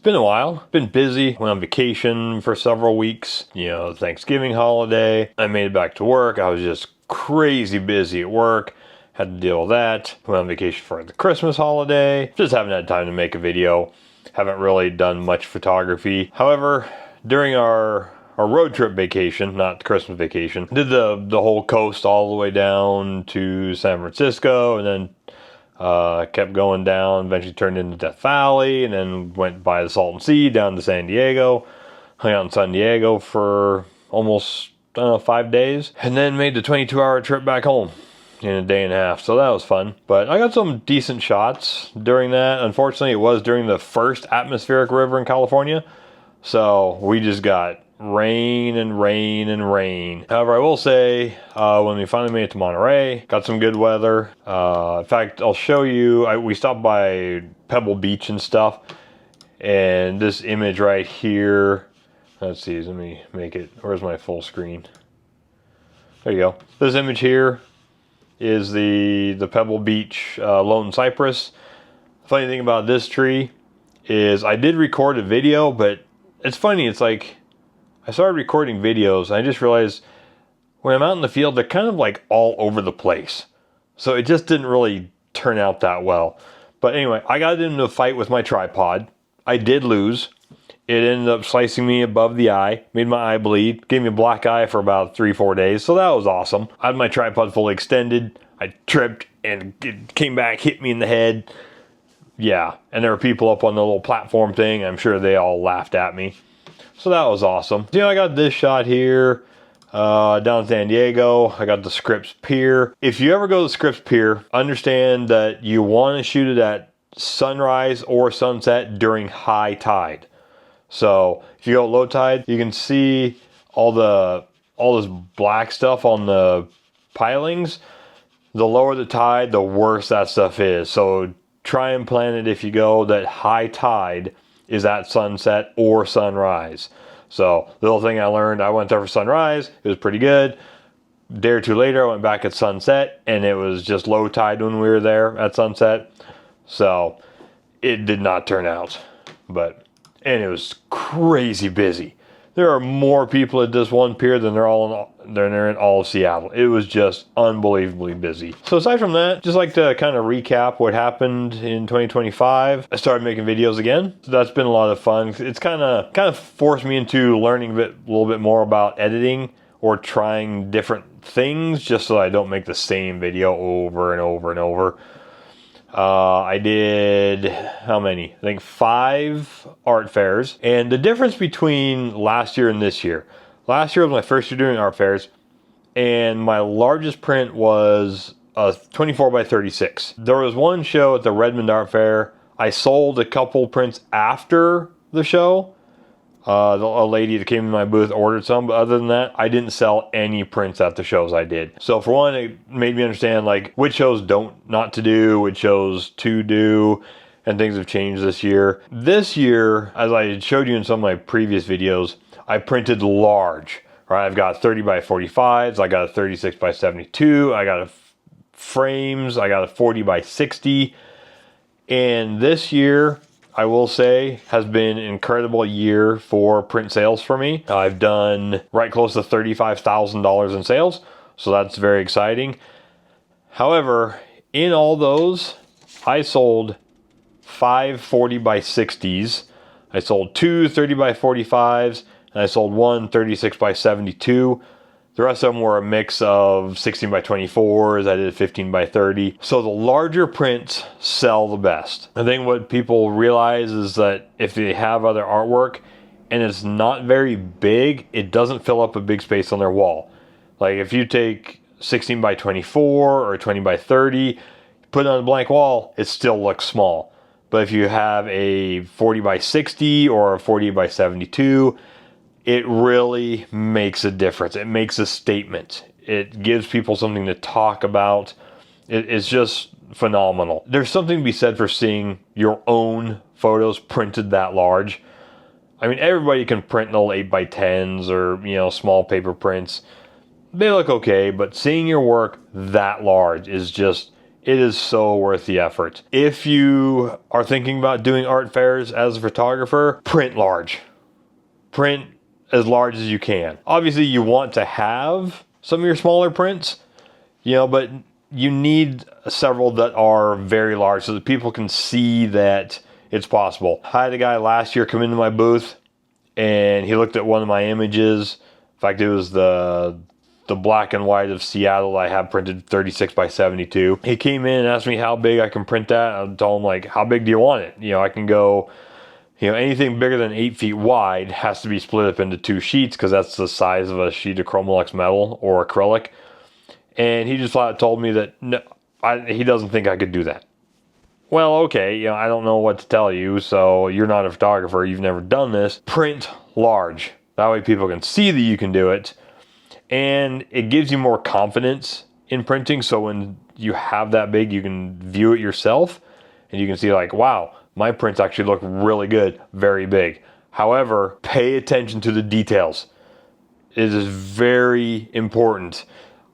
Been a while, been busy, went on vacation for several weeks, Thanksgiving holiday. I made it back to work. I was just crazy busy at work, had to deal with that. Went on vacation for the Christmas holiday, just haven't had time to make a video. Haven't really done much photography. However, during our road trip vacation, not the Christmas vacation, did the whole coast all the way down to San Francisco, and then kept going down, eventually turned into Death Valley, and then went by the Salton Sea down to San Diego. Hung out in San Diego for almost, 5 days. And then made the 22-hour trip back home in a day and a half. So that was fun. But I got some decent shots during that. Unfortunately, it was during the first atmospheric river in California. So we just got rain and rain and rain. However, I will say, when we finally made it to Monterey, got some good weather. In fact, I'll show you, we stopped by Pebble Beach and stuff. And this image right here, let's see, let me make it, where's my full screen? There you go. This image here is the Pebble Beach lone cypress. Funny thing about this tree is I did record a video, but it's funny, it's like, I started recording videos and I just realized when I'm out in the field, they're kind of like all over the place. So it just didn't really turn out that well. But anyway, I got into a fight with my tripod. I did lose. It ended up slicing me above the eye, made my eye bleed, gave me a black eye for about 3-4 days. So that was awesome. I had my tripod fully extended. I tripped and it came back, hit me in the head. Yeah, and there were people up on the little platform thing. I'm sure they all laughed at me. So that was awesome. I got this shot here down in San Diego. I got the Scripps Pier. If you ever go to the Scripps Pier, understand that you want to shoot it at sunrise or sunset during high tide. So if you go low tide, you can see all this black stuff on the pilings. The lower the tide, the worse that stuff is. So try and plan it if you go that high tide is at sunset or sunrise. So the little thing I learned, I went there for sunrise. It was pretty good. A day or two later, I went back at sunset, and it was just low tide when we were there at sunset. So it did not turn out. And it was crazy busy. There are more people at this one pier than there are in all of Seattle. It was just unbelievably busy. So aside from that, just like to kind of recap what happened in 2025. I started making videos again. So that's been a lot of fun. It's kind of forced me into learning a little bit more about editing or trying different things just so I don't make the same video over and over and over. I did, how many? I think 5 art fairs. And the difference between last year and this year. Last year was my first year doing art fairs. And my largest print was a 24 by 36. There was one show at the Redmond Art Fair. I sold a couple prints after the show. A lady that came to my booth ordered some, but other than that, I didn't sell any prints at the shows I did. So for one, it made me understand like which shows not to do, which shows to do, and things have changed this year. This year, as I showed you in some of my previous videos, I printed large. Right, I've got 30 by 45s, I got a 36 by 72, I got frames, I got a 40 by 60, and this year, I will say, has been an incredible year for print sales for me. I've done right close to $35,000 in sales, so that's very exciting. However, in all those, I sold 5 40 by 60s, I sold 2 30 by 45s, and I sold 1 36 by 72. The rest of them were a mix of 16 by 24s, I did 15 by 30. So the larger prints sell the best. I think what people realize is that if they have other artwork and it's not very big, it doesn't fill up a big space on their wall. Like if you take 16 by 24 or 20 by 30, put it on a blank wall, it still looks small. But if you have a 40 by 60 or a 40 by 72, it really makes a difference. It makes a statement. It gives people something to talk about. It's just phenomenal. There's something to be said for seeing your own photos printed that large. I mean, everybody can print little 8 by 10s or, small paper prints. They look okay, but seeing your work that large is just, It is so worth the effort. If you are thinking about doing art fairs as a photographer, print large. Print as large as you can. Obviously, you want to have some of your smaller prints, but you need several that are very large so that people can see that it's possible. I had a guy last year come into my booth and he looked at one of my images. In fact, it was the black and white of Seattle I have printed 36 by 72. He came in and asked me how big I can print that. I told him, like, how big do you want it? I can go, anything bigger than 8 feet wide has to be split up into 2 sheets because that's the size of a sheet of Chromolux metal or acrylic. And he just flat told me that no, he doesn't think I could do that. Well, okay, I don't know what to tell you, so you're not a photographer, you've never done this. Print large. That way people can see that you can do it. And it gives you more confidence in printing, so when you have that big, you can view it yourself, and you can see like, wow, my prints actually look really good, very big. However, pay attention to the details. It is very important.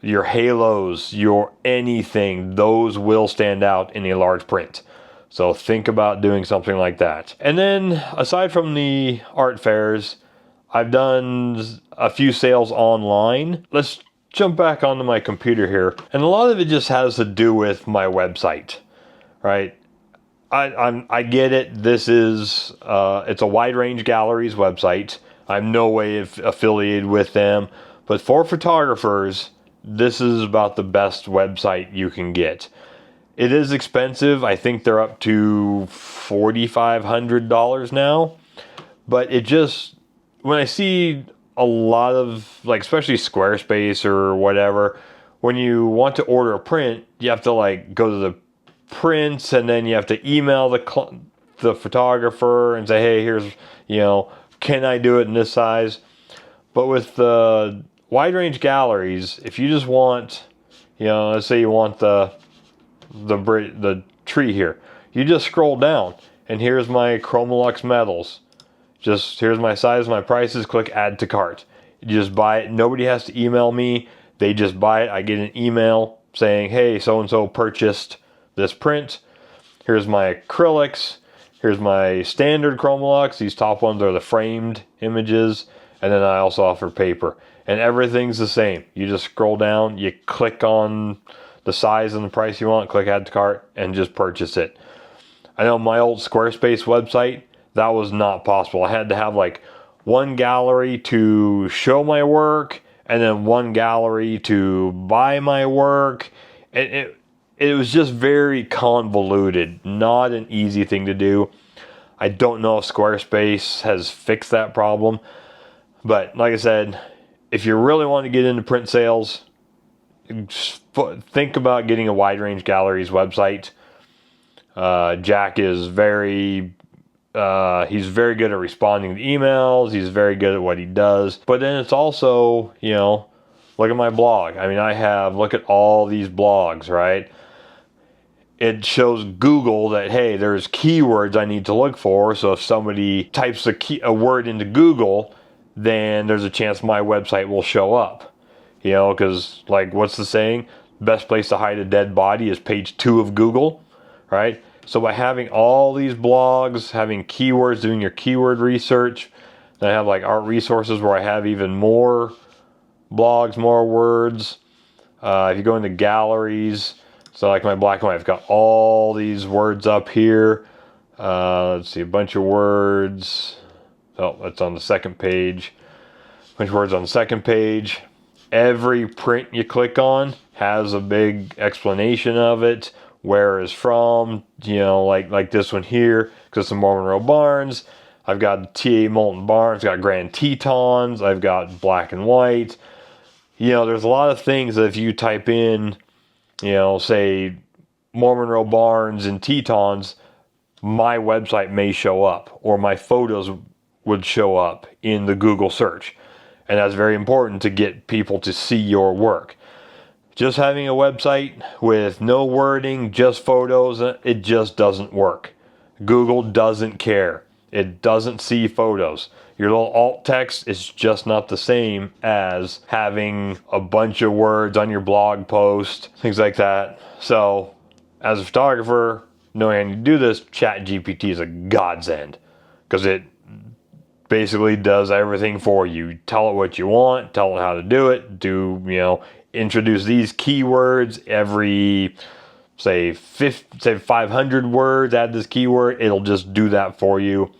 Your halos, your anything, those will stand out in a large print. So think about doing something like that. And then, aside from the art fairs, I've done a few sales online. Let's jump back onto my computer here. And a lot of it just has to do with my website, right? I get it. This is, it's a Wide Range Galleries website. I'm no way affiliated with them. But for photographers, this is about the best website you can get. It is expensive. I think they're up to $4,500 now. But it just, when I see a lot of, like, especially Squarespace or whatever, when you want to order a print, you have to like go to the prints and then you have to email the photographer and say, hey, here's, can I do it in this size? But with the Wide Range Galleries, if you just want, let's say you want the tree here, you just scroll down and here's my Chromolux metals. Just here's my size, my prices, click add to cart. You just buy it. Nobody has to email me. They just buy it. I get an email saying, hey, so-and-so purchased this print. Here's my acrylics. Here's my standard Chromolux. These top ones are the framed images. And then I also offer paper. And everything's the same. You just scroll down, you click on the size and the price you want, click add to cart, and just purchase it. I know my old Squarespace website, that was not possible. I had to have like one gallery to show my work and then one gallery to buy my work. And it was just very convoluted, not an easy thing to do. I don't know if Squarespace has fixed that problem. But like I said, if you really want to get into print sales, think about getting a Wide Range Galleries website. Jack is he's very good at responding to emails. He's very good at what he does. But then it's also, look at my blog. I mean, look at all these blogs, right? It shows Google that, hey, there's keywords I need to look for. So if somebody types a word into Google, then there's a chance my website will show up. Because, like, what's the saying? Best place to hide a dead body is page 2 of Google, right? So by having all these blogs, having keywords, doing your keyword research, then I have like art resources where I have even more blogs, more words. If you go into galleries, so like my black and white, I've got all these words up here. Let's see, a bunch of words. Oh, that's on the second page. A bunch of words on the second page. Every print you click on has a big explanation of it. Where it's from, like this one here, because it's a Mormon Row Barns. I've got TA Molten Barns, got Grand Tetons, I've got black and white. There's a lot of things that if you type in, say Mormon Row Barns and Tetons, my website may show up, or my photos would show up in the Google search. And that's very important to get people to see your work. Just having a website with no wording, just photos, it just doesn't work. Google doesn't care. It doesn't see photos. Your little alt text is just not the same as having a bunch of words on your blog post, things like that. So as a photographer, knowing I need to do this, ChatGPT is a godsend, because it basically does everything for you. Tell it what you want, tell it how to do it, introduce these keywords every, say 500 words, add this keyword, it'll just do that for you.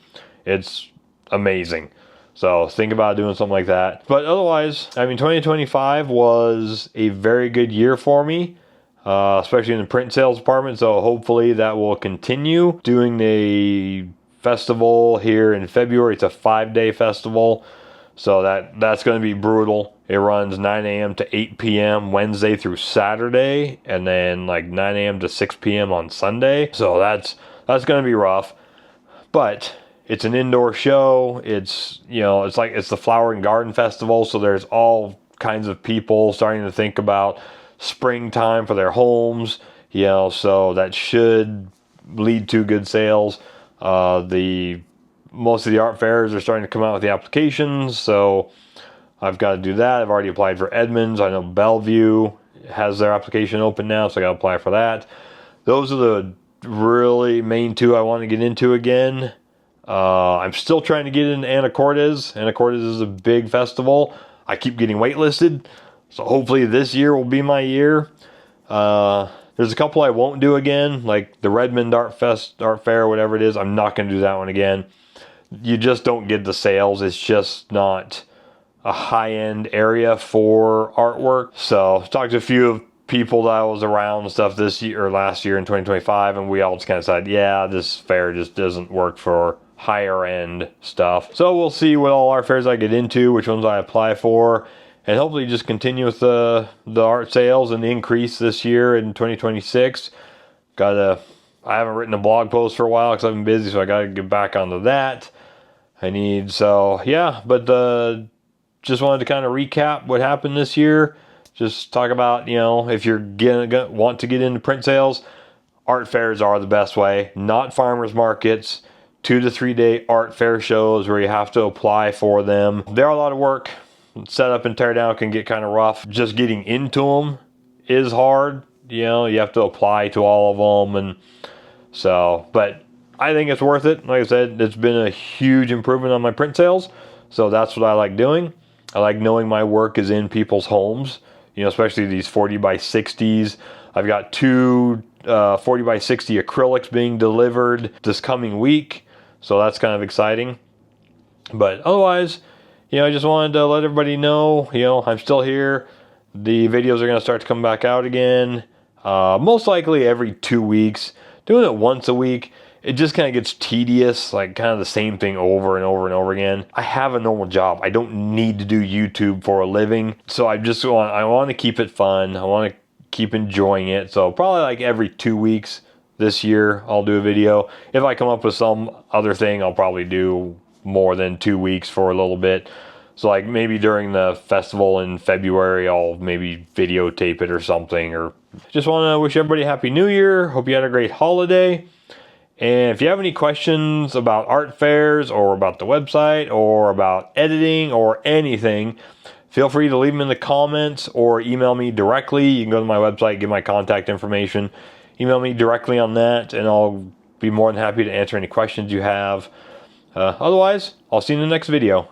It's amazing. So think about doing something like that. But otherwise, I mean, 2025 was a very good year for me, especially in the print sales department. So hopefully that will continue. Doing a festival here in February. It's a 5-day festival. So that's going to be brutal. It runs 9 a.m. to 8 p.m. Wednesday through Saturday, and then like 9 a.m. to 6 p.m. on Sunday. So that's going to be rough. But it's an indoor show. It's it's the Flower and Garden Festival. So there's all kinds of people starting to think about springtime for their homes. So that should lead to good sales. Most of the art fairs are starting to come out with the applications, so I've got to do that. I've already applied for Edmonds. I know Bellevue has their application open now, so I got to apply for that. Those are the really main two I want to get into again. I'm still trying to get into Anacortes. Anacortes is a big festival. I keep getting waitlisted, so hopefully this year will be my year. There's a couple I won't do again, like the Redmond Art Fair, whatever it is. I'm not going to do that one again. You just don't get the sales. It's just not a high-end area for artwork. So I've talked to a few people that I was around and stuff this year or last year in 2025, and we all just kind of decided, yeah, this fair just doesn't work for higher end stuff. So we'll see what all art fairs I get into, which ones I apply for, and hopefully just continue with the art sales and increase this year in 2026. I haven't written a blog post for a while because I've been busy, so I got to get back onto that. But just wanted to kind of recap what happened this year. Just talk about, if you're gonna want to get into print sales, art fairs are the best way, not farmers markets. 2 to 3 day art fair shows where you have to apply for them. They're a lot of work. Set up and tear down can get kind of rough. Just getting into them is hard. You have to apply to all of them, but I think it's worth it. Like I said, it's been a huge improvement on my print sales, so that's what I like doing. I like knowing my work is in people's homes, especially these 40 by 60s. I've got 2 40 by 60 acrylics being delivered this coming week, so that's kind of exciting. But otherwise, I just wanted to let everybody know, I'm still here. The videos are going to start to come back out again, most likely every 2 weeks. Doing it once a week, it just kind of gets tedious, like kind of the same thing over and over and over again. I have a normal job. I don't need to do YouTube for a living. So I want to keep it fun. I want to keep enjoying it. So probably like every 2 weeks this year, I'll do a video. If I come up with some other thing, I'll probably do more than 2 weeks for a little bit. So like maybe during the festival in February, I'll maybe videotape it or something. Or just want to wish everybody a Happy New Year. Hope you had a great holiday. And if you have any questions about art fairs or about the website or about editing or anything, feel free to leave them in the comments or email me directly. You can go to my website, get my contact information, email me directly on that, and I'll be more than happy to answer any questions you have. Otherwise, I'll see you in the next video.